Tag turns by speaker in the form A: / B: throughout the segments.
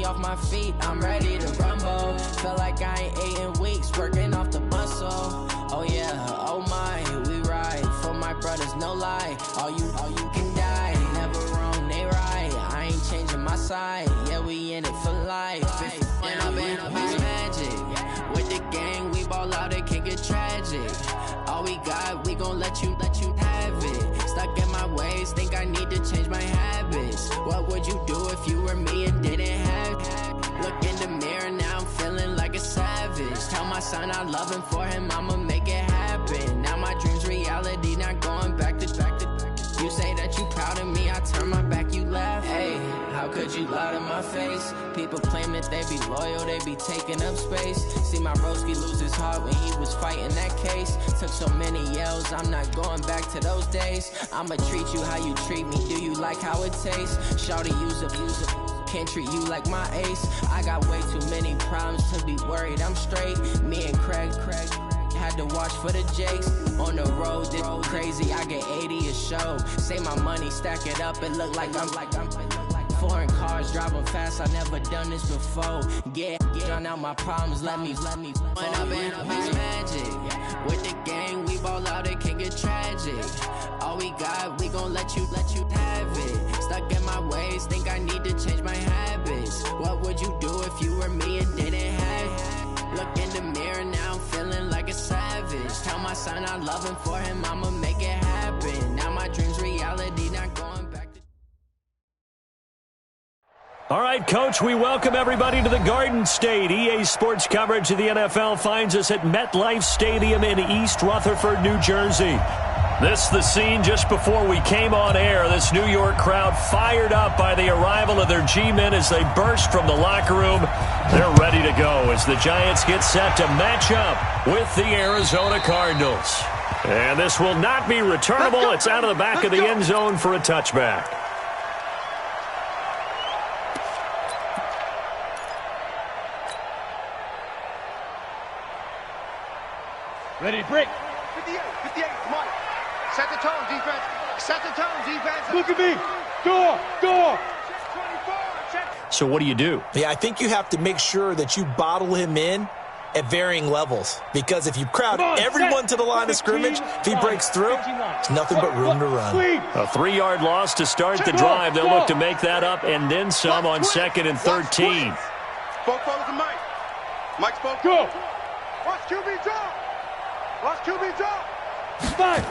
A: off my feet, I'm ready to rumble. Feel like I ain't ate in weeks, working off the muscle. Oh yeah, oh my, we ride for my brothers, no lie. All you can die, never wrong, they right. I ain't changing my side, yeah, we in it for life. When I've been magic, with the gang, we ball out, it can get tragic. All we got, we gon' let you have it. Stuck in my ways, think I need to change my habits. What would you do if you were me and didn't have it? Look in the mirror, now I'm feeling like a savage. Tell my son I love him, for him I'ma make it happen. Now my dream's reality, not going back to. You say that you proud of me, I turn my back, you laugh. Hey, how could you lie to my face? People claim that they be loyal, they be taking up space. See my broski lose his heart when he was fighting that case. Took so many yells, I'm not going back to those days. I'ma treat you how you treat me, do you like how it tastes? Shawty, use a can't treat you like my ace. I got way too many problems to be worried, I'm straight. Me and Craig had to watch for the Jakes. On the road, this crazy, I get 80 a show. Say my money, stack it up, it look like I'm foreign cars, driving fast, I never done this before. Get on out my problems, let me When I've been magic, with the gang, we ball out, it can get tragic. All we got, we gon' let you have it. Stuck in my ways, think I need to change my habits. What would you do if you were me and didn't have it? Look in the mirror, now I'm feeling like a savage. Tell my son I love him, for him I'ma make it happen. Now my dream's reality, not going back to...
B: All right, Coach, we welcome everybody to the Garden State. EA Sports coverage of the NFL finds us at MetLife Stadium in East Rutherford, New Jersey. This is the scene just before we came on air. This New York crowd fired up by the arrival of their G-men as they burst from the locker room. They're ready to go as the Giants get set to match up with the Arizona Cardinals. And this will not be returnable. It's out of the back of the end zone for a touchback.
C: Ready to break.
D: 58, Mike. Set the tone, defense. Set the tone, defense.
C: Look at me. Door.
B: So what do?
E: Yeah, I think you have to make sure that you bottle him in at varying levels. Because if you crowd everyone to the line of scrimmage, if he breaks through, there's nothing but room to run.
B: A 3-yard loss to start the drive. They'll look to make that up and then some on 2nd and 13.
D: Spoke forward to Mike. Mike spoke.
C: Go.
D: Watch QB drop. Watch QB drop.
C: Five.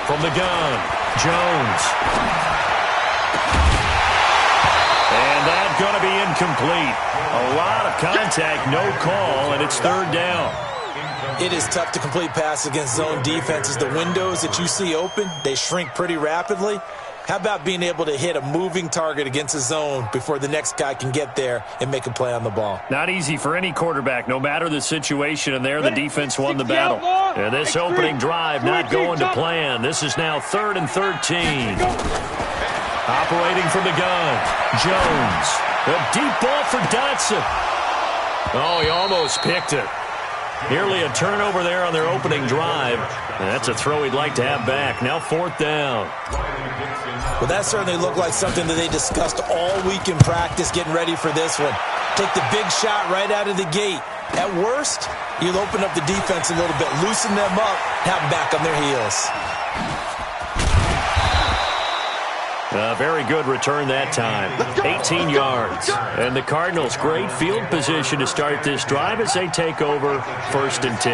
B: From the gun, Jones. And that's going to be incomplete. A lot of contact, no call, and it's 3rd down.
E: It is tough to complete pass against zone defenses. The windows that you see open, they shrink pretty rapidly. How about being able to hit a moving target against a zone before the next guy can get there and make a play on the ball?
B: Not easy for any quarterback, no matter the situation, and there the defense won the battle. And this opening drive not going to plan. This is now 3rd and 13. Operating from the gun, Jones. A deep ball for Dotson. Oh, he almost picked it. Nearly a turnover there on their opening drive. And that's a throw he'd like to have back. Now 4th down.
E: Well, that certainly looked like something that they discussed all week in practice getting ready for this one. Take the big shot right out of the gate. At worst, you'll open up the defense a little bit, loosen them up, have them back on their heels.
B: A very good return that time. 18 yards. And the Cardinals, great field position to start this drive as they take over 1st and 10.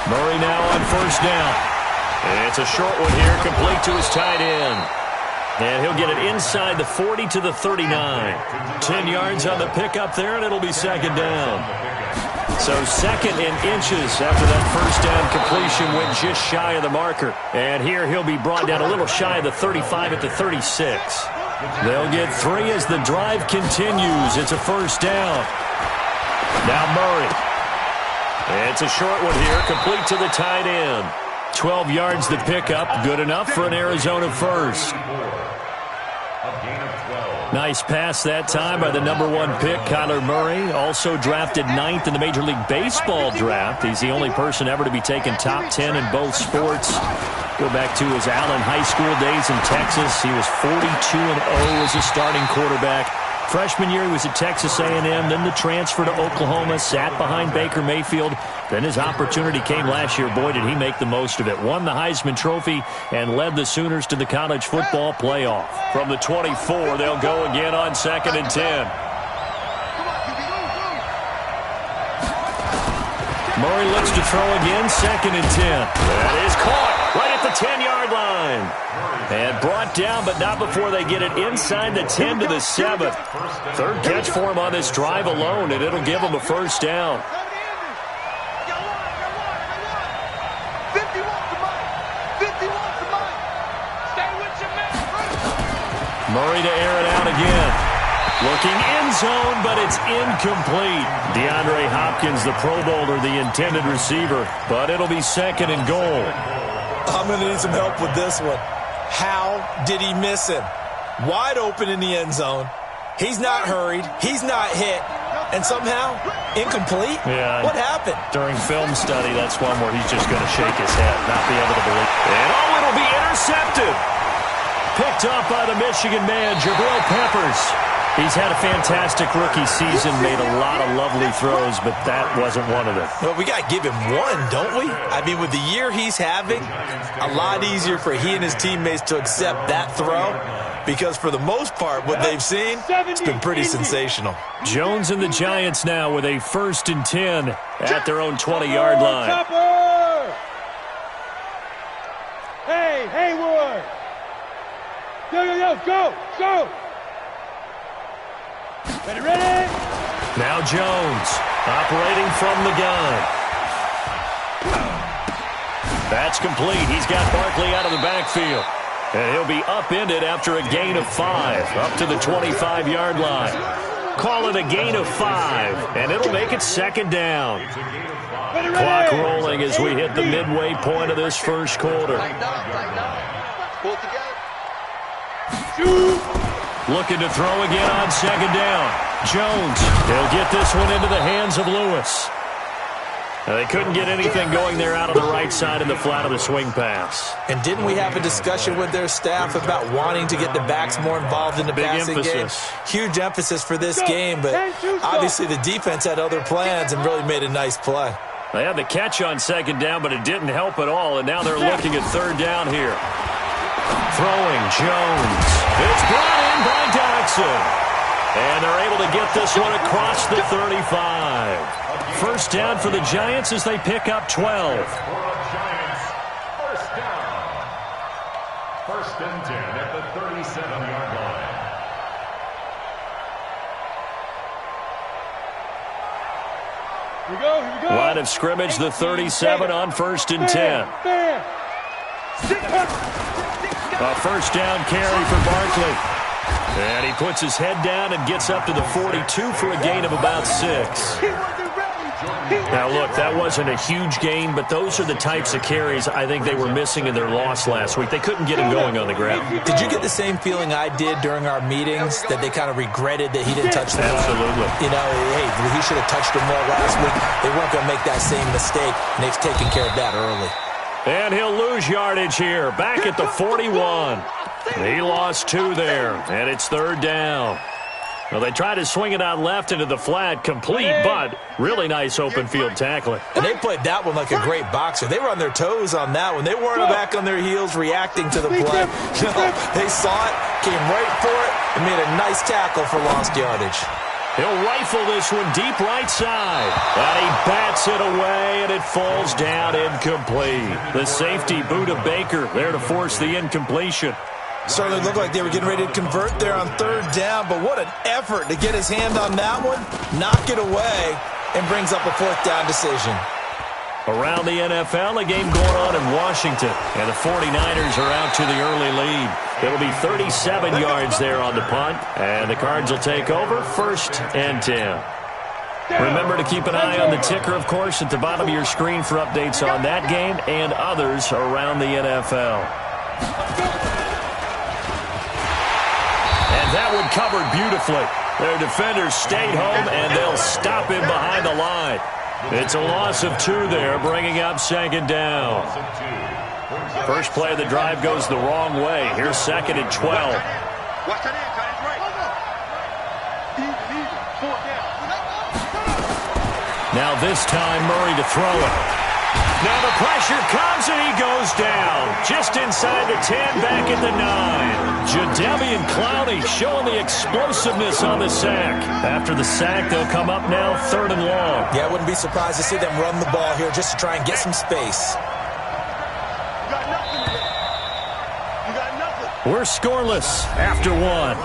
B: Murray now on 1st down. And it's a short one here, complete to his tight end. And he'll get it inside the 40 to the 39. 10 yards on the pickup there, and it'll be 2nd down. So 2nd in inches after that 1st down completion went just shy of the marker. And here he'll be brought down a little shy of the 35 at the 36. They'll get 3 as the drive continues. It's a 1st down. Now Murray. It's a short one here, complete to the tight end. 12 yards the pickup, good enough for an Arizona first. Nice pass that time by the #1 pick, Kyler Murray. Also drafted 9th in the Major League Baseball draft. He's the only person ever to be taken top 10 in both sports. Go back to his Allen High School days in Texas. He was 42-0 as a starting quarterback. Freshman year, he was at Texas A&M, then the transfer to Oklahoma, sat behind Baker Mayfield. Then his opportunity came last year. Boy, did he make the most of it. Won the Heisman Trophy and led the Sooners to the college football playoff. From the 24, they'll go again on 2nd and 10. Murray looks to throw again, 2nd and 10. That is caught right at the 10-yard line. And brought down, but not before they get it inside the 10 to the 7. Third catch for him on this drive alone, and it'll give him a first down. Murray to air it out again. Looking end zone, but it's incomplete. DeAndre Hopkins, the Pro Bowler, the intended receiver, but it'll be 2nd and goal.
E: I'm going to need some help with this one. How did he miss him? Wide open in the end zone. He's not hurried. He's not hit. And somehow, incomplete?
B: Yeah.
E: What happened?
B: During film study, that's one where he's just going to shake his head, not be able to believe. And it'll be intercepted. Picked off by the Michigan man, Jabril Peppers. He's had a fantastic rookie season, made a lot of lovely throws, but that wasn't one of them.
E: Well, we got to give him one, don't we? I mean, with the year he's having, a lot easier for he and his teammates to accept that throw because for the most part, what they've seen, it's been pretty sensational.
B: Jones and the Giants now with a 1st and 10 at their own 20-yard line.
C: Hey, Haywood! Go! Ready?
B: Now Jones, operating from the gun. That's complete. He's got Barkley out of the backfield. And he'll be upended after a gain of 5, up to the 25-yard line. Call it a gain of 5, and it'll make it 2nd down. Clock rolling as we hit the midway point of this first quarter.
D: Pull together.
B: Looking to throw again on 2nd down. Jones, he'll get this one into the hands of Lewis. Now, they couldn't get anything going there out on the right side in the flat of the swing pass.
E: And didn't we have a discussion with their staff about wanting to get the backs more involved in the passing game? Huge emphasis for this game, but obviously the defense had other plans and really made a nice play.
B: They had the catch on 2nd down, but it didn't help at all, and now they're looking at 3rd down here. Throwing, Jones. It's brought in by Dodson. And they're able to get this one across the 35. First down for the Giants as they pick up 12.
F: First down. 1st and 10 at the 37-yard line.
C: Here we go.
B: Line of scrimmage, the 37 on 1st and 10. A first down carry for Barkley. And he puts his head down and gets up to the 42 for a gain of about 6. Now, look, that wasn't a huge gain, but those are the types of carries I think they were missing in their loss last week. They couldn't get him going on the ground.
E: Did you get the same feeling I did during our meetings, that they kind of regretted that he didn't touch the ball?
B: Absolutely.
E: You know, hey, he should have touched him more last week. They weren't going to make that same mistake, and they've taken care of that early.
B: And he'll lose yardage here, back at the 41. He lost 2 there, and it's 3rd down. Well, they tried to swing it out left into the flat, complete, but really nice open field tackling.
E: And they played that one like a great boxer. They were on their toes on that one. They weren't back on their heels reacting to the play. No, they saw it, came right for it, and made a nice tackle for lost yardage.
B: He'll rifle this one deep right side. And he bats it away, and it falls down incomplete. The safety boot of Baker there to force the incompletion.
E: Certainly looked like they were getting ready to convert there on 3rd down, but what an effort to get his hand on that one, knock it away, and brings up a 4th down decision.
B: Around the NFL, a game going on in Washington, and the 49ers are out to the early lead. It'll be 37 yards there on the punt, and the Cards will take over 1st and 10. Remember to keep an eye on the ticker, of course, at the bottom of your screen for updates on that game and others around the NFL. And that one covered beautifully. Their defenders stayed home, and they'll stop him behind the line. It's a loss of 2 there, bringing up 2nd down. First play of the drive goes the wrong way. Here's 2nd and 12.
D: Watch that in, tight end's right. Easy, 4th down.
B: Now this time, Murray to throw it. Now the pressure comes and he goes down. Just inside the 10, back at the 9. Jadeveon Clowney showing the explosiveness on the sack. After the sack, they'll come up now 3rd and long.
E: Yeah, I wouldn't be surprised to see them run the ball here just to try and get some space.
D: You got nothing today. You got nothing.
B: We're scoreless after 1.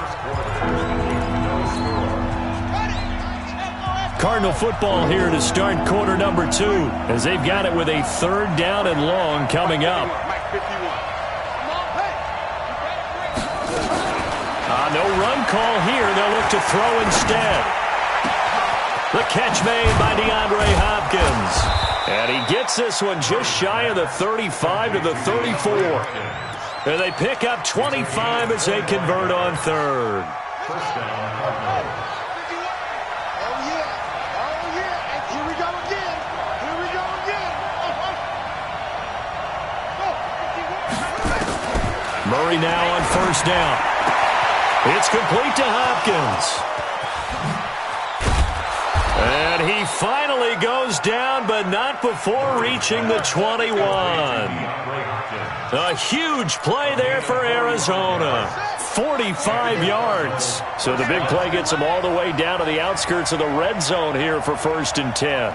B: Cardinal football here to start quarter number 2 as they've got it with a 3rd down and long coming up. No run call here. They'll look to throw instead. The catch made by DeAndre Hopkins. And he gets this one just shy of the 35 to the 34. And they pick up 25 as they convert on 3rd. Murray now on 1st down. It's complete to Hopkins. And he finally goes down, but not before reaching the 21. A huge play there for Arizona. 45 yards. So the big play gets them all the way down to the outskirts of the red zone here for 1st and 10.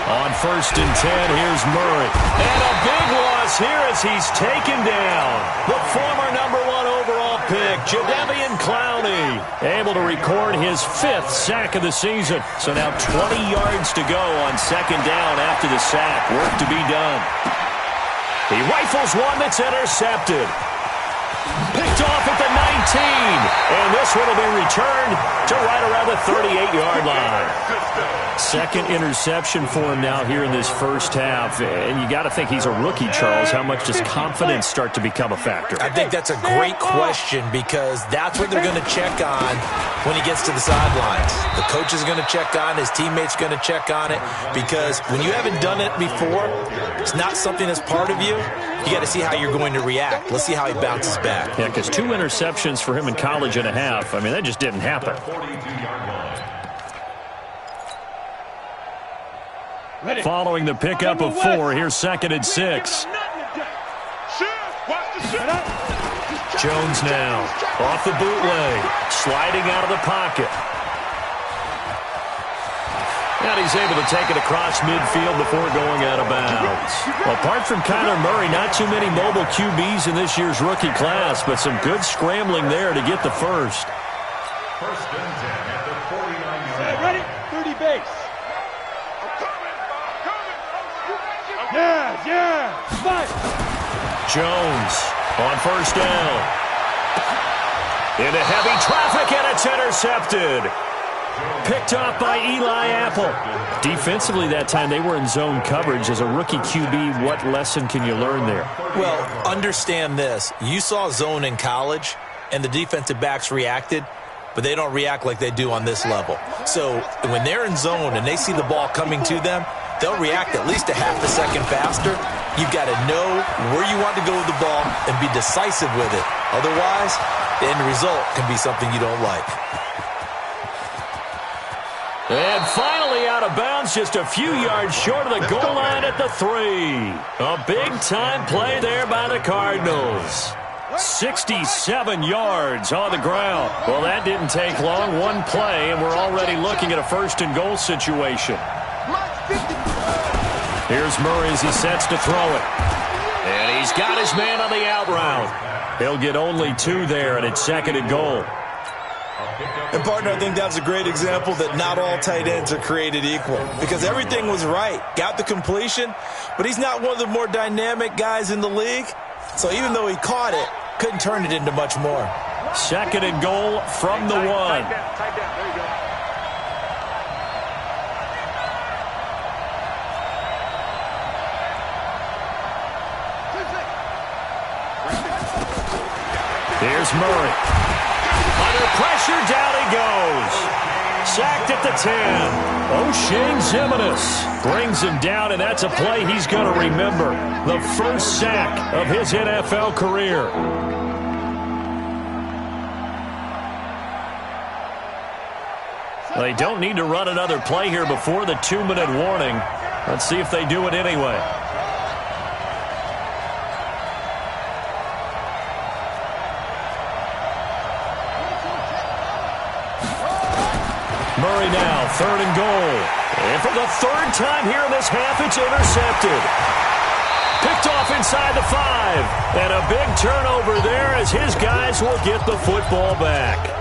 B: On 1st and 10, here's Murray. And a big loss here as he's taken down. The former number 1 overall pick, Jadeveon Clowney, able to record his 5th sack of the season. So now 20 yards to go on 2nd down after the sack. Work to be done. He rifles one that's intercepted. Picked off at the 19. And this one will be returned to right around the 38-yard line. 2nd interception for him now here in this first half. And you got to think he's a rookie, Charles. How much does confidence start to become a factor?
E: I think that's a great question because that's what they're going to check on when he gets to the sidelines. The coach is going to check on, his teammates going to check on it, because when you haven't done it before, it's not something that's part of you. You got to see how you're going to react. Let's see how he bounces back.
B: Yeah, because 2 interceptions for him in college and a half. I mean, that just didn't happen. Following the pickup of 4, here's 2nd and 6. Jones now off the bootleg, sliding out of the pocket. And he's able to take it across midfield before going out of bounds. Well, apart from Kyler Murray, not too many mobile QBs in this year's rookie class, but some good scrambling there to get the first.
F: 1st and 10 at the 49-yard line.
C: Ready? 30 base. Yeah. Fight.
B: Jones on 1st down. Into heavy traffic, and it's intercepted. Picked off by Eli Apple. Defensively that time, they were in zone coverage. As a rookie QB, what lesson can you learn there?
E: Well, understand this. You saw zone in college, and the defensive backs reacted, but they don't react like they do on this level. So when they're in zone and they see the ball coming to them, they'll react at least a half a second faster. You've got to know where you want to go with the ball and be decisive with it. Otherwise, the end result can be something you don't like.
B: And finally out of bounds, just a few yards short of the goal line at the 3. A big-time play there by the Cardinals. 67 yards on the ground. Well, that didn't take long. One play, and we're already looking at a 1st and goal situation. Here's Murray as he sets to throw it. And he's got his man on the out route. He'll get only 2 there, and it's 2nd and goal.
E: And, partner, I think that's a great example that not all tight ends are created equal, because everything was right. Got the completion, but he's not one of the more dynamic guys in the league. So even though he caught it, couldn't turn it into much more.
B: 2nd and goal from the 1.
D: Tight down. There you go.
B: Here's Murray. Under pressure, down he goes. Sacked at the 10. O'Shane Ximines brings him down, and that's a play he's going to remember. The first sack of his NFL career. They don't need to run another play here before the 2-minute warning. Let's see if they do it anyway. Murray now, 3rd and goal. And for the 3rd time here in this half, it's intercepted. Picked off inside the 5. And a big turnover there as his guys will get the football back.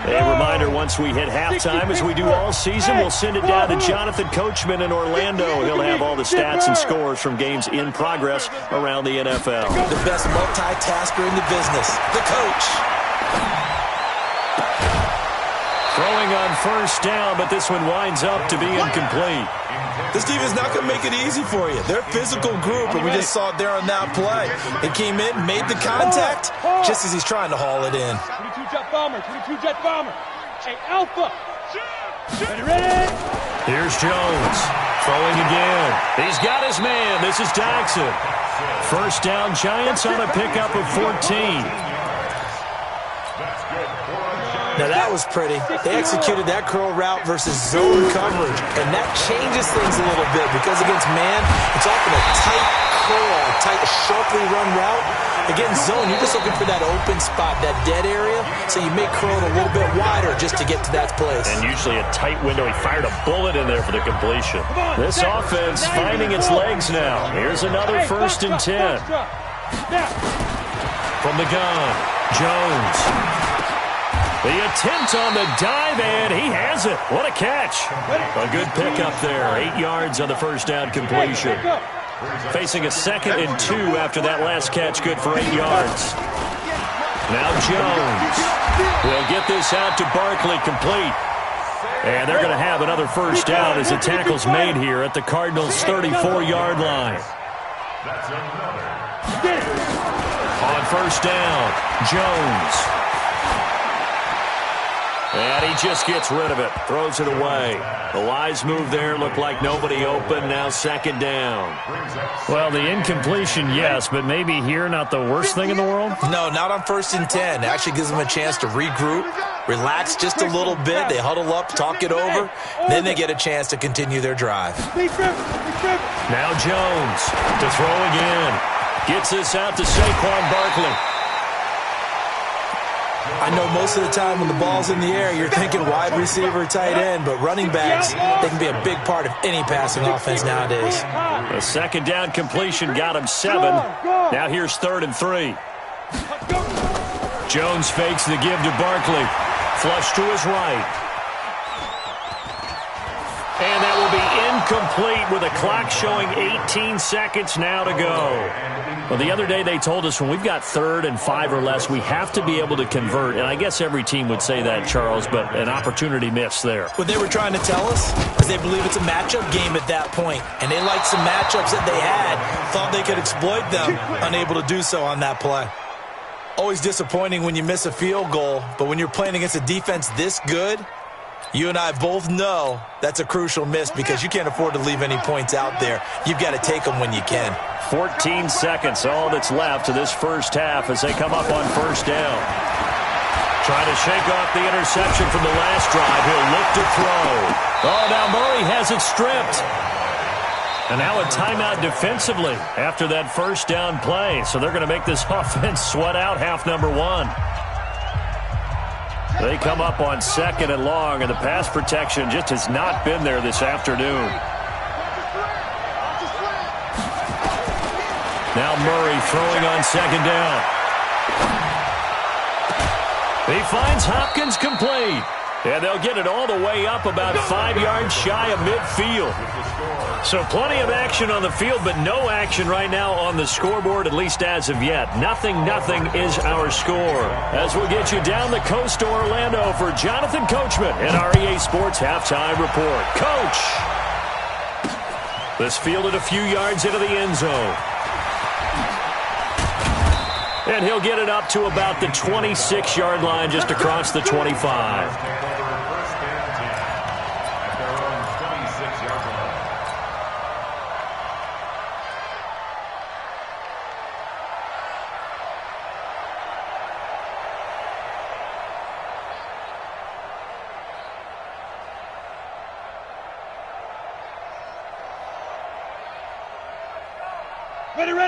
B: A reminder, once we hit halftime, as we do all season, we'll send it down to Jonathan Coachman in Orlando. He'll have all the stats and scores from games in progress around the NFL.
E: The best multitasker in the business, the coach.
B: Throwing on 1st down, but this one winds up to be incomplete.
E: This defense is not going to make it easy for you. They're a physical group, and we just saw it there on that play. It came in, made the contact, just as he's trying to haul it in.
C: 22-jet bomber, 22-jet bomber. Hey, Alpha. Ready?
B: Here's Jones. Throwing again. He's got his man. This is Jackson. 1st down, Giants on a pickup of 14.
E: Now that was pretty. They executed that curl route versus zone coverage, and that changes things a little bit because against man, it's often a tight curl, a sharply run route. Against zone, you're just looking for that open spot, that dead area, so you may curl it a little bit wider just to get to that place.
B: And usually a tight window. He fired a bullet in there for the completion. This offense finding its legs now. Here's another 1st and 10. From the gun, Jones. The attempt on the dive, and he has it. What a catch. A good pickup there. 8 yards on the 1st down completion. Facing a 2nd and 2 after that last catch, good for 8 yards. Now Jones will get this out to Barkley, complete. And they're going to have another 1st down as the tackle's made here at the Cardinals' 34-yard line. On 1st down, Jones. And he just gets rid of it, throws it away. The wise move there, looked like nobody open, now 2nd down. Well, the incompletion, yes, but maybe here not the worst thing in the world?
E: No, not on 1st and 10. It actually gives them a chance to regroup, relax just a little bit. They huddle up, talk it over, then they get a chance to continue their drive.
B: Now Jones to throw again. Gets this out to Saquon Barkley.
E: I know most of the time when the ball's in the air, you're thinking wide receiver, tight end, but running backs, they can be a big part of any passing offense nowadays.
B: The 2nd down completion got him 7. Now here's 3rd and 3. Jones fakes the give to Barkley. Flush to his right. And that will be incomplete with a clock showing 18 seconds now to go. Well, the other day they told us when we've got 3rd and 5 or less, we have to be able to convert. And I guess every team would say that, Charles, but an opportunity missed there.
E: What they were trying to tell us is they believe it's a matchup game at that point. And they liked some matchups that they had, thought they could exploit them, unable to do so on that play. Always disappointing when you miss a field goal, but when you're playing against a defense this good, you and I both know that's a crucial miss because you can't afford to leave any points out there. You've got to take them when you can.
B: 14 seconds, all that's left to this 1st half as they come up on 1st down. Trying to shake off the interception from the last drive. He'll look to throw. Oh, now Murray has it stripped. And now a timeout defensively after that 1st down play. So they're going to make this offense sweat out half number 1. They come up on 2nd and long, and the pass protection just has not been there this afternoon. Now Murray throwing on 2nd down. He finds Hopkins complete. And they'll get it all the way up about 5 yards shy of midfield. So plenty of action on the field, but no action right now on the scoreboard, at least as of yet. Nothing is our score. As we'll get you down the coast to Orlando for Jonathan Coachman and our EA Sports Halftime Report. Coach! This fielded a few yards into the end zone. And he'll get it up to about the 26-yard line just across the 25.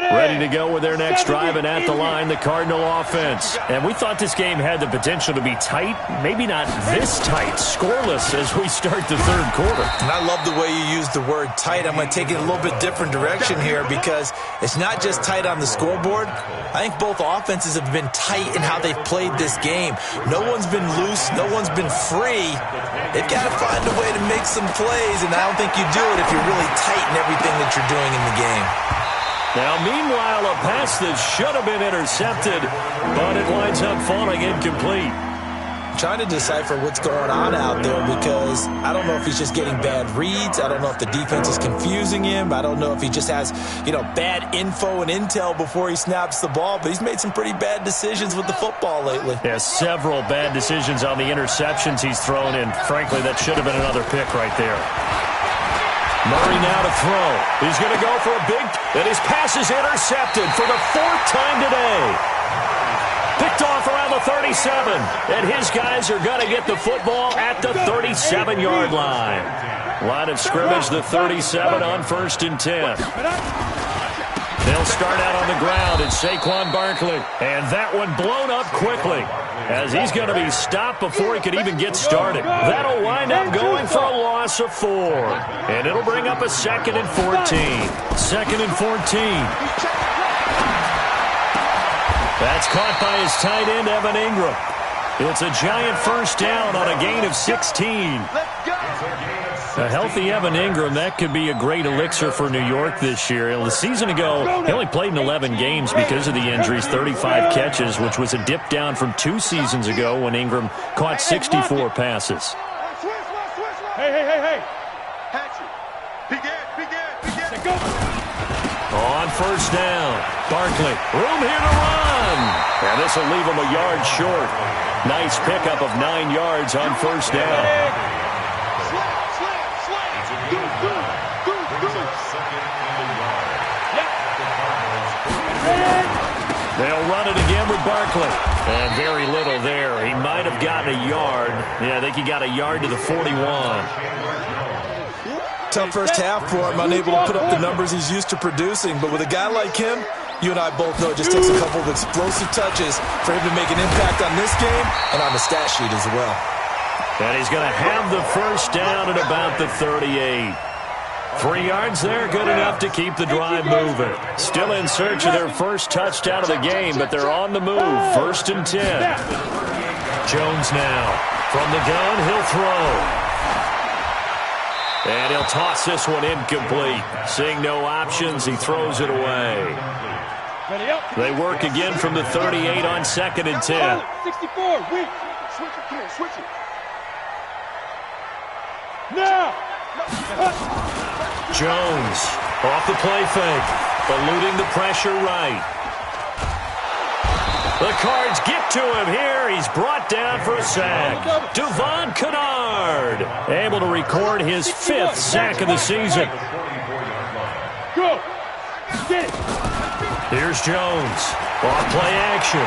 B: Ready to go with their next drive, and at the line, the Cardinal offense. And we thought this game had the potential to be tight, maybe not this tight, scoreless as we start the third quarter.
E: And I love the way you use the word tight. I'm going to take it a little bit different direction here because it's not just tight on the scoreboard. I think both offenses have been tight in how they've played this game. No one's been loose. No one's been free. They've got to find a way to make some plays, and I don't think you do it if you're really tight in everything that you're doing in the game.
B: Now, meanwhile, a pass that should have been intercepted, but it winds up falling incomplete.
E: I'm trying to decipher what's going on out there because I don't know if he's just getting bad reads. I don't know if the defense is confusing him. I don't know if he just has, bad info and intel before he snaps the ball. But he's made some pretty bad decisions with the football lately.
B: Yeah, several bad decisions on the interceptions he's thrown in. Frankly, that should have been another pick right there. Murray now to throw. He's going to go for a big, and his pass is intercepted for the fourth time today. Picked off around the 37, and his guys are going to get the football at the 37-yard line. Line of scrimmage, the 37 on 1st and 10. They'll start out on the ground. It's Saquon Barkley, and that one blown up quickly as he's going to be stopped before he could even get started. That'll wind up going for a loss of 4, and it'll bring up a 2nd and 14. 2nd and 14. That's caught by his tight end, Evan Ingram. It's a giant first down on a gain of 16. A healthy Evan Ingram, that could be a great elixir for New York this year. The season ago, he only played in 11 games because of the injuries, 35 catches, which was a dip down from 2 seasons ago when Ingram caught 64 passes.
C: Hey.
D: Begin.
B: On first down, Barkley, room here to run. And this will leave him a yard short. Nice pickup of 9 yards on first down. They'll run it again with Barkley. And very little there. He might have gotten a yard. Yeah, I think he got a yard to the 41.
E: Tough first half for him, unable to put up the numbers he's used to producing. But with a guy like him, you and I both know it just takes a couple of explosive touches for him to make an impact on this game and on the stat sheet as well.
B: And he's going to have the first down at about the 38. 3 yards there, good enough to keep the drive moving. Still in search of their first touchdown of the game, but they're on the move. 1st and 10. Jones now. From the gun, he'll throw. And he'll toss this one incomplete. Seeing no options, he throws it away. They work again from the 38 on 2nd and 10.
C: 64, weak. Switch it. Now.
B: Jones off the play fake, eluding the pressure right. The Cards get to him here. He's brought down for a sack. Devon Kennard able to record his 5th sack of the season.
C: Go. Get it.
B: Here's Jones. Off play action.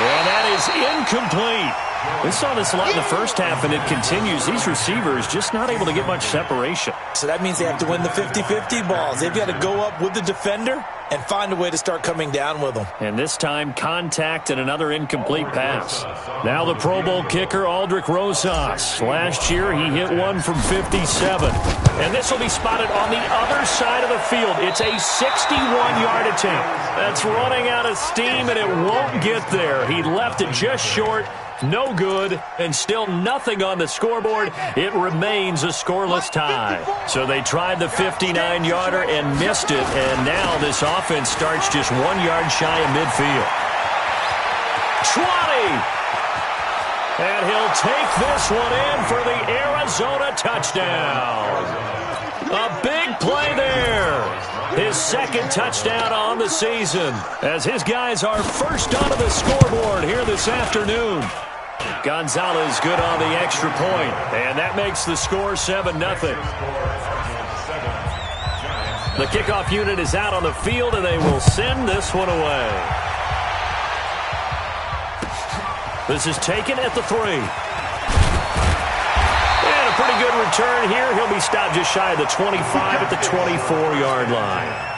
B: And that is incomplete. We saw this a lot in the first half, and it continues. These receivers just not able to get much separation.
E: So that means they have to win the 50-50 balls. They've got to go up with the defender and find a way to start coming down with them.
B: And this time, contact and another incomplete pass. Now the Pro Bowl kicker, Aldrick Rosas. Last year, he hit one from 57. And this will be spotted on the other side of the field. It's a 61-yard attempt. That's running out of steam, and it won't get there. He left it just short. No good, and still nothing on the scoreboard. It remains a scoreless tie. So they tried the 59-yarder and missed it, and now this offense starts just 1 yard shy of midfield. 20! And he'll take this one in for the Arizona touchdown. A big play there. his second touchdown on the season, as his guys are first onto the scoreboard here this afternoon. Gonzalez good on the extra point, and that makes the score 7-0. The kickoff unit is out on the field, and they will send this one away. This is taken at the 3. And a pretty good return here. He'll be stopped just shy of the 25 at the 24-yard line.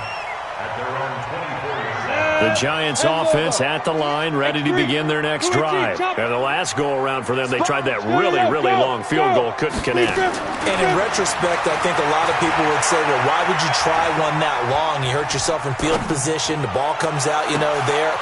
B: The Giants offense at the line, ready to begin their next drive. And the last go-around for them, they tried that really, really long field goal, couldn't connect.
E: And in retrospect, I think a lot of people would say, well, why would you try one that long? You hurt yourself in field position, the ball comes out, there.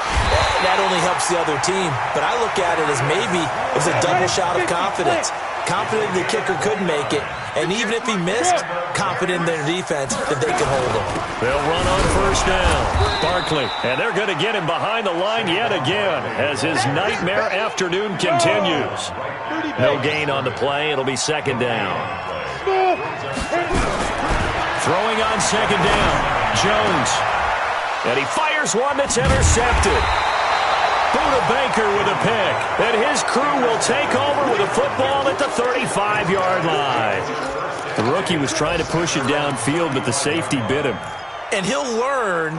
E: That only helps the other team. But I look at it as maybe it was a double shot of confidence. Confident the kicker could make it, and even if he missed, confident in their defense that they could hold him.
B: They'll run on first down. Barkley, and they're going to get him behind the line yet again as his nightmare afternoon continues. No gain on the play. It'll be second down. Throwing on second down, Jones. And he fires one that's intercepted. Buda Baker with a pick. And his crew will take over with a football at the 35-yard line. The rookie was trying to push it downfield, but the safety bit him.
E: And he'll learn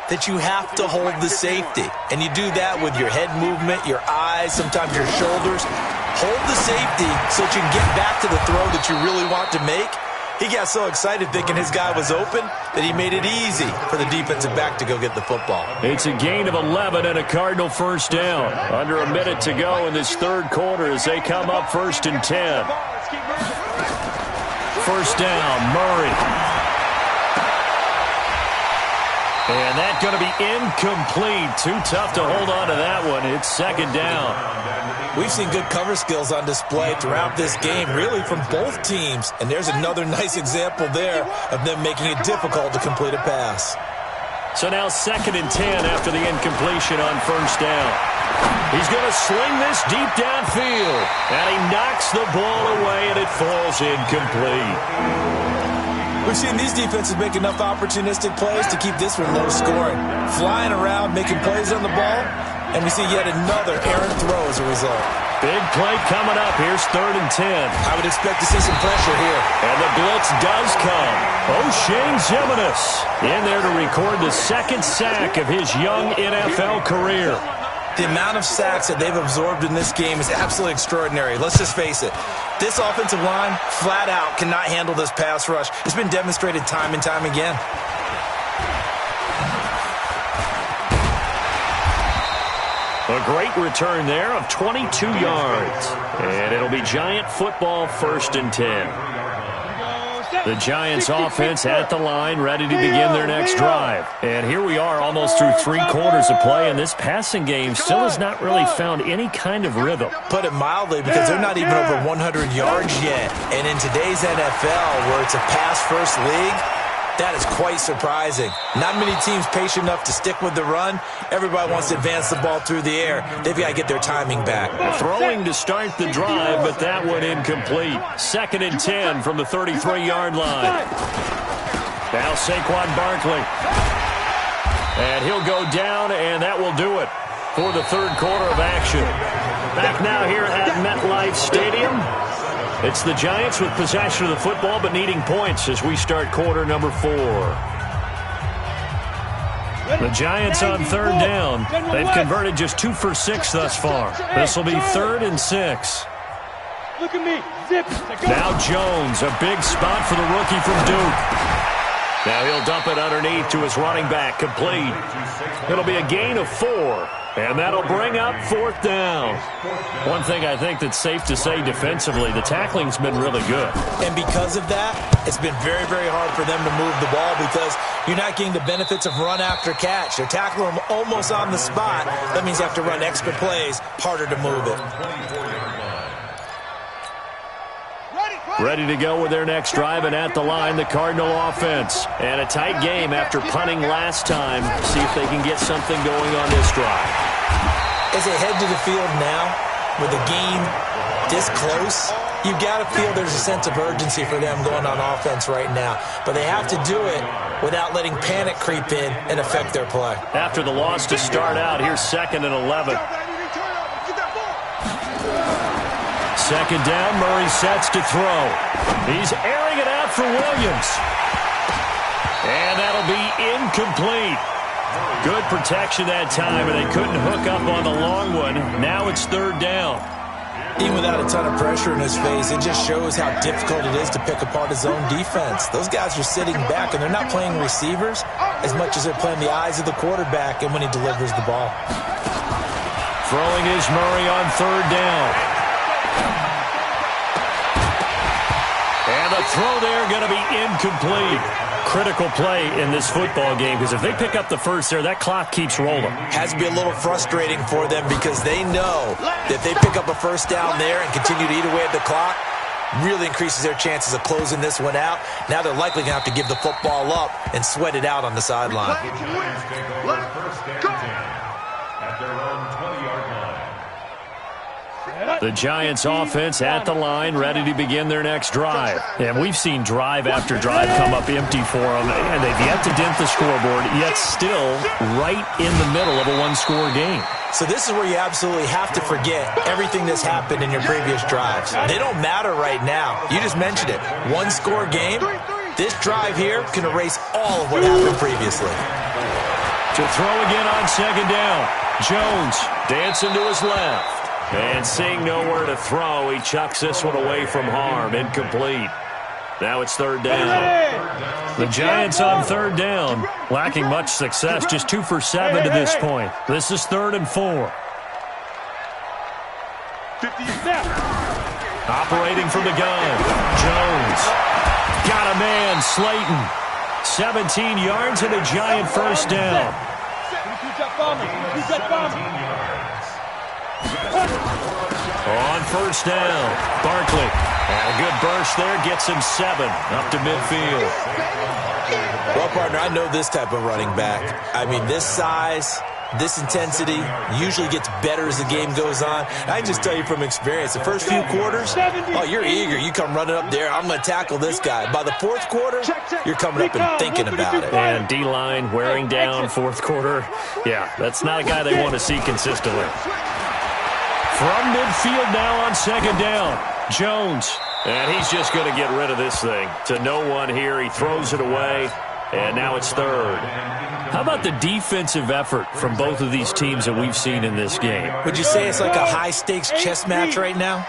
E: that you have to hold the safety. And you do that with your head movement, your eyes, sometimes your shoulders. Hold the safety so that you can get back to the throw that you really want to make. He got so excited thinking his guy was open that he made it easy for the defensive back to go get the football.
B: It's a gain of 11 and a Cardinal first down. Under a minute to go in this third quarter as they come up 1st and 10. First down, Murray. And that's going to be incomplete. Too tough to hold on to that one. It's second down.
E: We've seen good cover skills on display throughout this game, really from both teams. And there's another nice example there of them making it difficult to complete a pass.
B: So now 2nd and 10 after the incompletion on first down. He's going to sling this deep downfield. And he knocks the ball away, and it falls incomplete.
E: We've seen these defenses make enough opportunistic plays to keep this one low scoring. Flying around, making plays on the ball, and we see yet another errant throw as a result.
B: Big play coming up. Here's 3rd and 10.
E: I would expect to see some pressure here.
B: And the blitz does come. O'Shane Zimenez in there to record the 2nd sack of his young NFL career.
E: The amount of sacks that they've absorbed in this game is absolutely extraordinary. Let's just face it. This offensive line, flat out, cannot handle this pass rush. It's been demonstrated time and time again.
B: A great return there of 22 yards. And it'll be Giant football 1st and 10. The Giants offense at the line, ready to begin their next drive. And here we are almost through 3 quarters of play, and this passing game still has not really found any kind of rhythm.
E: Put it mildly, because they're not even over 100 yards yet. And in today's NFL, where it's a pass-first league, that is quite surprising. Not many teams patient enough to stick with the run. Everybody wants to advance the ball through the air. They've got to get their timing back.
B: Throwing to start the drive, but that one incomplete. 2nd and 10 from the 33-yard line. Now Saquon Barkley. And he'll go down, and that will do it for the third quarter of action. Back now here at MetLife Stadium. It's the Giants with possession of the football but needing points as we start quarter number 4. The Giants on 3rd down. They've converted just 2 for 6 thus far. This will be 3rd and 6.
C: Look at me. Zip.
B: Now Jones, a big spot for the rookie from Duke. Now he'll dump it underneath to his running back, complete. It'll be a gain of 4. And that'll bring up 4th down. One thing I think that's safe to say defensively, the tackling's been really good.
E: And because of that, it's been very, very hard for them to move the ball because you're not getting the benefits of run after catch. They're tackling them almost on the spot. That means you have to run extra plays, harder to move it.
B: Ready to go with their next drive, and at the line, the Cardinal offense. And a tight game after punting last time. See if they can get something going on this drive.
E: As they head to the field now, with a game this close, you've got to feel there's a sense of urgency for them going on offense right now. But they have to do it without letting panic creep in and affect their play.
B: After the loss to start out, here's 2nd and 11. Second down, Murray sets to throw. He's airing it out for Williams. And that'll be incomplete. Good protection that time, and they couldn't hook up on the long one. Now it's 3rd down.
E: Even without a ton of pressure in his face, it just shows how difficult it is to pick apart his own defense. Those guys are sitting back, and they're not playing receivers as much as they're playing the eyes of the quarterback and when he delivers the ball.
B: Throwing is Murray on 3rd down. And the throw there going to be incomplete. Critical play in this football game, because if they pick up the first there, that clock keeps rolling.
E: Has to be a little frustrating for them because they know that if they pick up a first down there and continue to eat away at the clock, really increases their chances of closing this one out. Now they're likely going to have to give the football up and sweat it out on the sideline.
B: The Giants offense at the line, ready to begin their next drive. And we've seen drive after drive come up empty for them, and they've yet to dent the scoreboard, yet still right in the middle of a one-score game.
E: So this is where you absolutely have to forget everything that's happened in your previous drives. They don't matter right now. You just mentioned it. One-score game. This drive here can erase all of what happened previously.
B: To throw again on 2nd down. Jones dancing to his left. And seeing nowhere to throw, he chucks this one away from harm. Incomplete. Now it's 3rd down. The Giants on 3rd down, lacking much success, just 2 for 7 to this point. This is 3rd and 4. Operating from the gun, Jones. Got a man, Slayton. 17 yards and a Giant first down. On 1st down, Barkley. And a good burst there, gets him 7 up to midfield.
E: Well, partner, I know this type of running back. I mean, this size, this intensity usually gets better as the game goes on. I can just tell you from experience, the first few quarters, oh, you're eager. You come running up there, I'm going to tackle this guy. By the 4th quarter, you're coming up and thinking about it.
B: And D-line wearing down 4th quarter. Yeah, that's not a guy they want to see consistently. From midfield now on 2nd down, Jones. And he's just going to get rid of this thing. To no one here, he throws it away, and now it's 3rd. How about the defensive effort from both of these teams that we've seen in this game?
E: Would you say it's like a high-stakes chess match right now?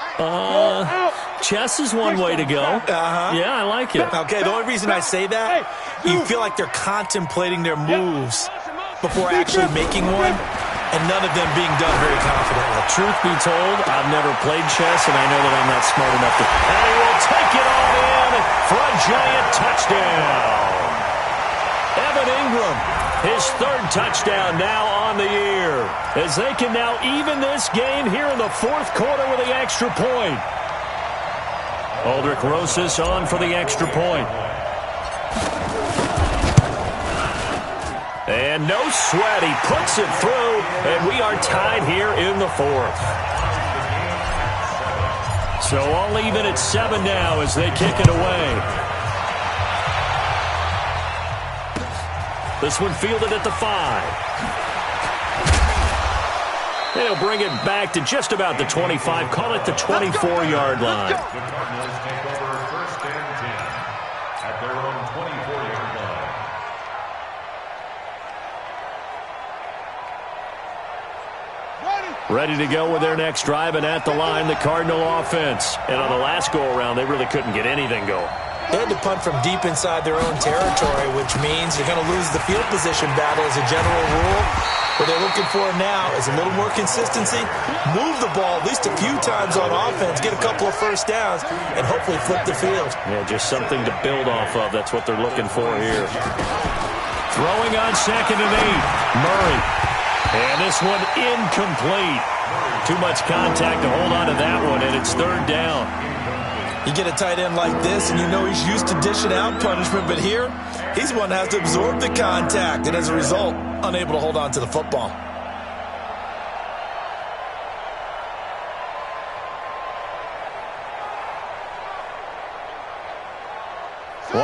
B: Chess is one way to go. Yeah, I like it.
E: Okay, the only reason I say that, you feel like they're contemplating their moves before actually making one. And none of them being done very confidently.
B: Truth be told, I've never played chess, and I know that I'm not smart enough to. And he will take it on in for a Giant touchdown. Evan Ingram, his 3rd touchdown now on the year, as they can now even this game here in the 4th quarter with the extra point. Aldrich Rosas on for the extra point. And no sweat, he puts it through, and we are tied here in the 4th. So all even at 7 now as they kick it away. This one fielded at the 5. They'll bring it back to just about the 25, call it the 24-yard line. Ready to go with their next drive, and at the line, the Cardinal offense. And on the last go-around, they really couldn't get anything going.
E: They had to punt from deep inside their own territory, which means you're going to lose the field position battle as a general rule. What they're looking for now is a little more consistency, move the ball at least a few times on offense, get a couple of first downs, and hopefully flip the field.
B: Yeah, just something to build off of. That's what they're looking for here. Throwing on 2nd and 8, Murray. And this one incomplete. Too much contact to hold on to that one, and it's 3rd down.
E: You get a tight end like this, and you know he's used to dishing out punishment, but here, he's one that has to absorb the contact, and as a result, unable to hold on to the football.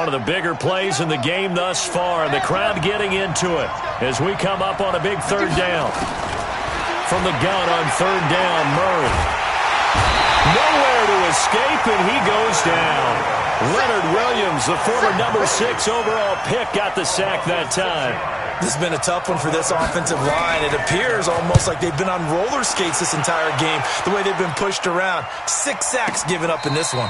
B: One of the bigger plays in the game thus far. The crowd getting into it as we come up on a big third down. From the gun on third down, Murray. Nowhere to escape, and he goes down. Leonard Williams, the former number 6 overall pick, got the sack that time.
E: This has been a tough one for this offensive line. It appears almost like they've been on roller skates this entire game, the way they've been pushed around. 6 sacks given up in this one.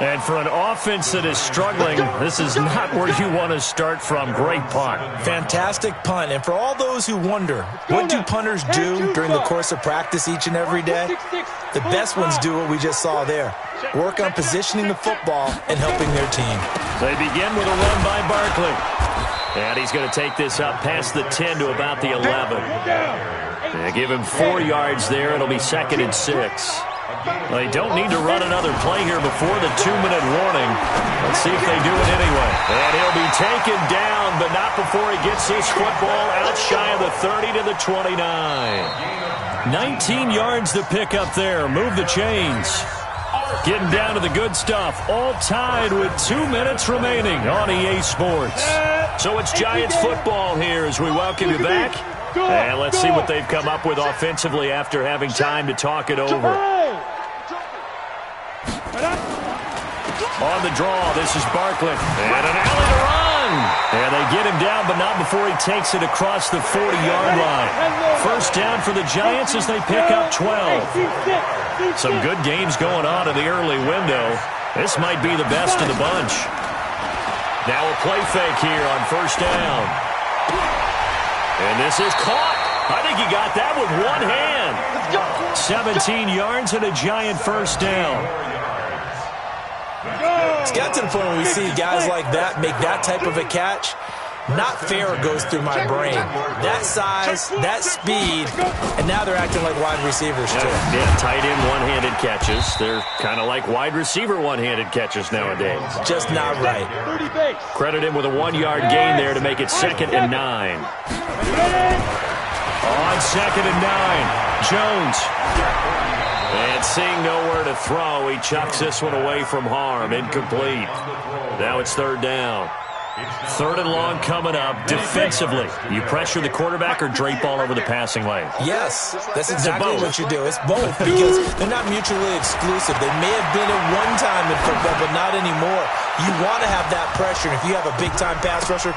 B: And for an offense that is struggling, this is not where you want to start from. Great punt.
E: Fantastic punt. And for all those who wonder, what do punters do during the course of practice each and every day? The best ones do what we just saw there. Work on positioning the football and helping their team.
B: They begin with a run by Barkley. And he's going to take this up past the 10 to about the 11. They give him 4 yards there. It'll be 2nd and 6. They don't need to run another play here before the 2-minute warning. Let's see if they do it anyway. And he'll be taken down, but not before he gets this football out shy of the 30 to the 29. 19 yards to pick up there. Move the chains. Getting down to the good stuff. All tied with 2 minutes remaining on EA Sports. So it's Giants football here as we welcome you back. And let's see what they've come up with offensively after having time to talk it over. On the draw, this is Barkley. And an alley to run. And they get him down, but not before he takes it across the 40-yard line. First down for the Giants as they pick up 12. Some good games going on in the early window. This might be the best of the bunch. Now a play fake here on first down. And this is caught. I think he got that with one hand. 17 yards and a Giant first down.
E: It's got to the point where we see guys like that make that type of a catch. Not fair goes through my brain. That size, that speed, and now they're acting like wide receivers too.
B: Yeah, tight end one-handed catches. They're kind of like wide receiver one-handed catches nowadays.
E: Just not right.
B: Credit him with a 1-yard gain there to make it 2nd and 9. On 2nd and 9, Jones. And seeing nowhere to throw, he chucks this one away from harm. Incomplete. Now it's 3rd down. 3rd and long coming up. Defensively, you pressure the quarterback or drape all over the passing lane?
E: Yes, that's exactly what you do. It's both because they're not mutually exclusive. They may have been at one time in football, but not anymore. You want to have that pressure. If you have a big-time pass rusher.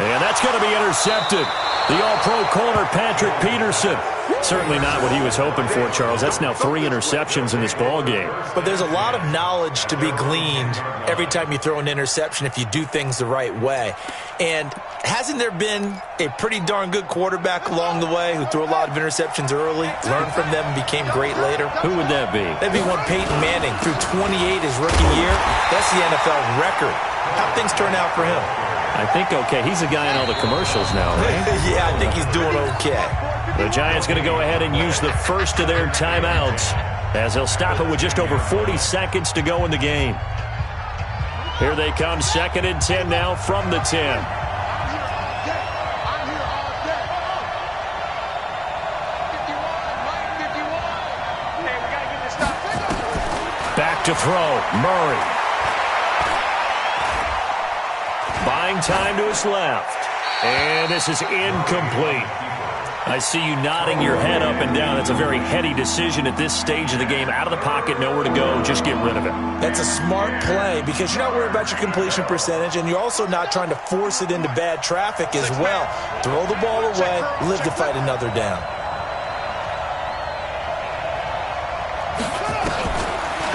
B: And that's going to be intercepted. The all-pro corner, Patrick Peterson. Certainly not what he was hoping for, Charles. That's now 3 interceptions in this ball game.
E: But there's a lot of knowledge to be gleaned every time you throw an interception if you do things the right way. And hasn't there been a pretty darn good quarterback along the way who threw a lot of interceptions early, learned from them, and became great later?
B: Who would that be?
E: That'd be one Peyton Manning. Threw 28 his rookie year. That's the NFL record. How'd things turn out for him?
B: I think okay. He's a guy in all the commercials now, right?
E: Yeah, I think he's doing okay.
B: The Giants going to go ahead and use the first of their timeouts as they'll stop it with just over 40 seconds to go in the game. Here they come, 2nd and 10 now from the 10. Back to throw, Murray. Buying time to his left. And this is incomplete. I see you nodding your head up and down. That's a very heady decision at this stage of the game. Out of the pocket, nowhere to go. Just get rid of it.
E: That's a smart play because you're not worried about your completion percentage, and you're also not trying to force it into bad traffic as well. Throw the ball away, live to fight another down.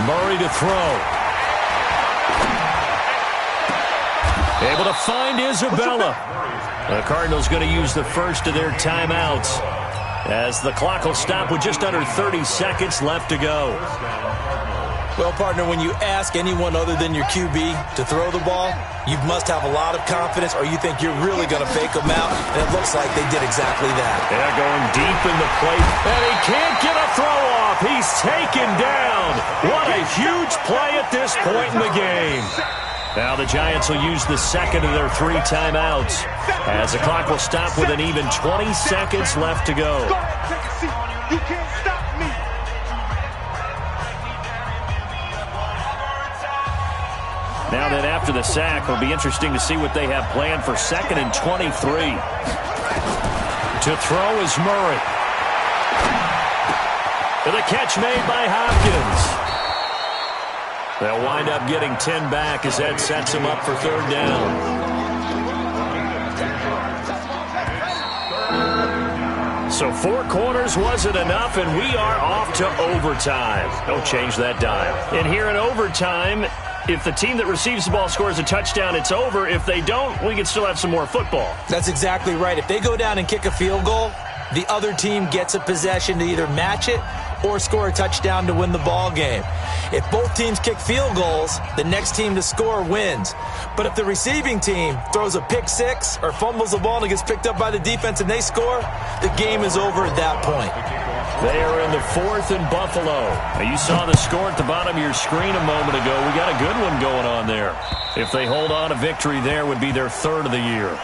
B: Murray to throw. Able to find Isabella. The Cardinals going to use the first of their timeouts as the clock will stop with just under 30 seconds left to go.
E: Well, partner, when you ask anyone other than your QB to throw the ball, you must have a lot of confidence or you think you're really going to fake them out, and it looks like they did exactly that.
B: They're going deep in the plate, and he can't get a throw off. He's taken down. What a huge play at this point in the game. Now the Giants will use the second of their 3 timeouts as the clock will stop with an even 20 seconds left to go.
D: You can't stop me.
B: Now then, after the sack, it'll be interesting to see what they have planned for 2nd and 23. To throw is Murray. The catch made by Hopkins. They'll wind up getting 10 back as that sets them up for 3rd down. So 4 quarters wasn't enough, and we are off to overtime. Don't change that dial. And here in overtime, if the team that receives the ball scores a touchdown, it's over. If they don't, we can still have some more football.
E: That's exactly right. If they go down and kick a field goal, the other team gets a possession to either match it or score a touchdown to win the ball game. If both teams kick field goals, the next team to score wins. But if the receiving team throws a pick six or fumbles the ball and it gets picked up by the defense and they score, the game is over at that point.
B: They are in the 4th and Buffalo. Now, you saw the score at the bottom of your screen a moment ago. We got a good one going on there. If they hold on, a victory there would be their 3rd of the year.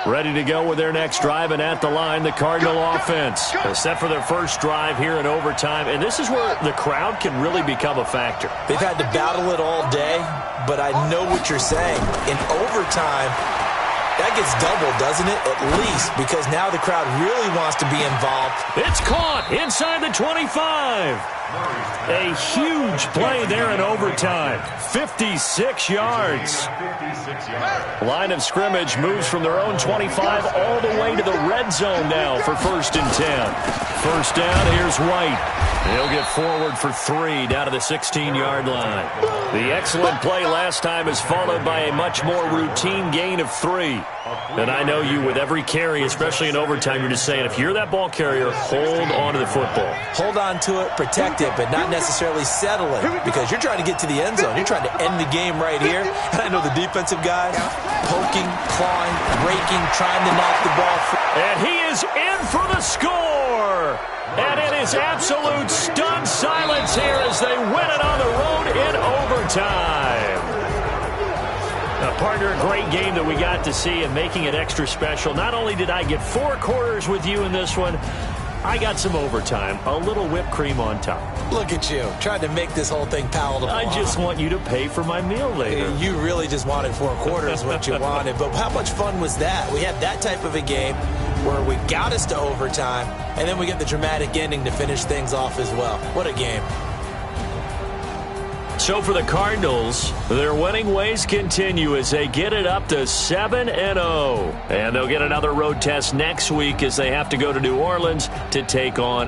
B: Ready to go with their next drive, and at the line, the Cardinal offense. They're set for their first drive here in overtime, and this is where the crowd can really become a factor.
E: They've had to battle it all day, but I know what you're saying. In overtime, that gets doubled, doesn't it? At least, because now the crowd really wants to be involved.
B: It's caught inside the 25. A huge play there in overtime. 56 yards. Line of scrimmage moves from their own 25 all the way to the red zone now for 1st and 10. First down, here's White. He'll get forward for 3 down to the 16-yard line. The excellent play last time is followed by a much more routine gain of 3. And I know you, with every carry, especially in overtime, you're just saying, if you're that ball carrier, hold on to the football.
E: Hold on to it, protect it, but not necessarily settle it, because you're trying to get to the end zone. You're trying to end the game right here. And I know the defensive guys poking, clawing, raking, trying to knock the ball free.
B: And he is in for the score. And it is absolute stunned silence here as they win it on the road in overtime. Partner, a great game that we got to see, and making it extra special. Not only did I get 4 quarters with you in this one, I got some overtime, a little whipped cream on top.
E: Look at you, trying to make this whole thing palatable.
B: I just want you to pay for my meal later.
E: You really just wanted 4 quarters, what you wanted. But how much fun was that? We had that type of a game where we got us to overtime, and then we get the dramatic ending to finish things off as well. What a game.
B: So for the Cardinals, their winning ways continue as they get it up to 7-0. And they'll get another road test next week as they have to go to New Orleans to take on